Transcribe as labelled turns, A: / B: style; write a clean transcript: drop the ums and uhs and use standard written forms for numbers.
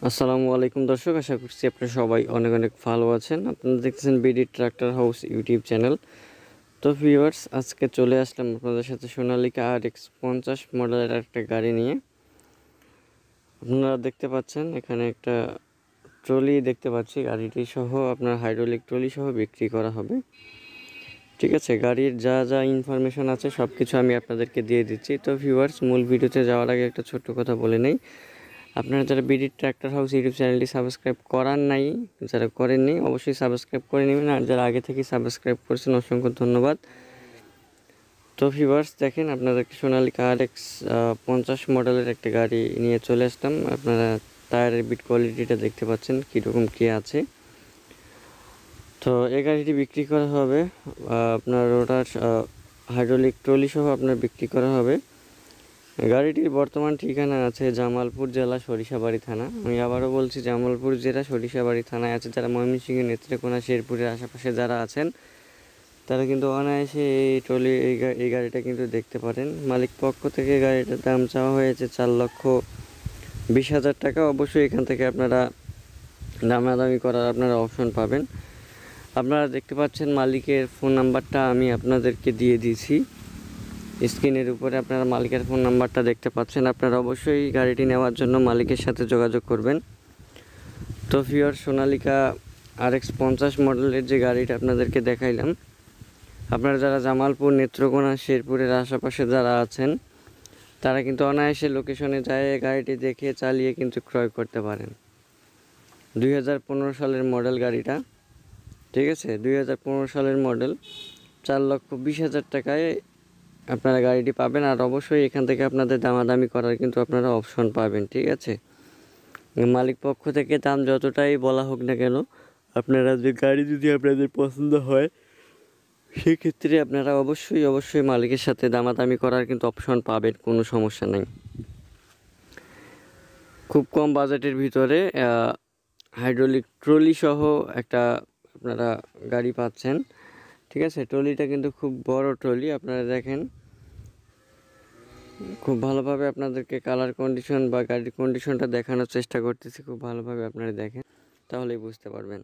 A: আসসালামু আলাইকুম দর্শক, আশা করছি আপনারা সবাই অনেক অনেক ভালো আছেন। আপনারা দেখতেছেন BD tractor house YouTube channel. তো ভিউয়ার্স, আজকে চলে আসলাম আপনাদের সাথে সোনালিকা RX 50 মডেলের একটা গাড়ি নিয়ে। আপনারা দেখতে পাচ্ছেন এখানে একটা ট্রলি দেখতে পাচ্ছি, গাড়িটি সহ আপনার হাইড্রোলিক ট্রলি সহ বিক্রি করা হবে। ঠিক আছে, গাড়ির যা যা ইনফরমেশন আছে সব কিছু আমি আপনাদেরকে দিয়ে দিচ্ছি। তো ভিউয়ার্স, মূল ভিডিওতে যাওয়ার আগে একটা ছোট্ট কথা বলে নেই। আপনারা যারা বিডি ট্র্যাক্টর হাউস ইউটিউব চ্যানেলটি সাবস্ক্রাইব করার নাই, যারা করেননি অবশ্যই সাবস্ক্রাইব করে নেবেন, আর যারা আগে থেকে সাবস্ক্রাইব করেছেন অসংখ্য ধন্যবাদ। তো ভিউয়ার্স, দেখেন আপনাদেরকে সোনালিকা RX 50 মডেলের একটা গাড়ি নিয়ে চলে আসলাম। আপনারা টায়ারের বিট কোয়ালিটিটা দেখতে পাচ্ছেন কীরকম কী আছে। তো এই গাড়িটি বিক্রি করা হবে আপনার রোটার হাইড্রোলিক ট্রলি সহ আপনার বিক্রি করা হবে। গাড়িটির বর্তমান ঠিকানা আছে জামালপুর জেলা সরিষাবাড়ি থানা। আমি আবারও বলছি, জামালপুর জেলা সরিষাবাড়ি থানায় আছে। যারা ময়মনসিংহ, নেত্রকোনা, শেরপুরের আশেপাশে যারা আছেন তারা কিন্তু অনায়াসে এই গাড়িটা কিন্তু দেখতে পারেন। মালিক পক্ষ থেকে গাড়িটার দাম চাওয়া হয়েছে 4,20,000 টাকা। অবশ্যই এখান থেকে আপনারা দামাদামি করার আপনারা অপশন পাবেন। আপনারা দেখতে পাচ্ছেন মালিকের ফোন নাম্বারটা আমি আপনাদেরকে দিয়ে দিয়েছি স্ক্রিনের উপরে। আপনারা মালিকের ফোন নাম্বারটা দেখতে পাচ্ছেন। আপনারা অবশ্যই গাড়িটি নেওয়ার জন্য মালিকের সাথে যোগাযোগ করবেন। তো ভিউয়ার, সোনালিকা RX 50 মডেলের যে গাড়িটা আপনাদেরকে দেখাইলাম, আপনারা যারা জামালপুর, নেত্রকোনা, শেরপুরের আশেপাশে যারা আছেন তারা কিন্তু অনায়াসে লোকেশনে যায় গাড়িটি দেখে চালিয়ে কিন্তু ক্রয় করতে পারেন। 2015 সালের মডেল গাড়িটা, ঠিক আছে, 2015 সালের মডেল। 4,20,000 টাকায় আপনারা গাড়িটি পাবেন। আর অবশ্যই এখান থেকে আপনাদের দামাদামি করার কিন্তু আপনারা অপশন পাবেন। ঠিক আছে, মালিক পক্ষ থেকে দাম যতটাই বলা হোক না কেন, আপনারা যে গাড়ি যদি আপনাদের পছন্দ হয় সেক্ষেত্রে আপনারা অবশ্যই মালিকের সাথে দামাদামি করার কিন্তু অপশন পাবেন, কোনো সমস্যা নেই। খুব কম বাজেটের ভিতরে হাইড্রোলিক ট্রলি সহ একটা আপনারা গাড়ি পাচ্ছেন। ঠিক আছে, ট্রলিটা কিন্তু খুব বড় ট্রলি। আপনারা দেখেন, খুব ভালোভাবে আপনাদেরকে কালার কন্ডিশন বা গাড়ির কন্ডিশনটা দেখানোর চেষ্টা করতেছি। খুব ভালোভাবে আপনারা দেখেন, তাহলেই বুঝতে পারবেন।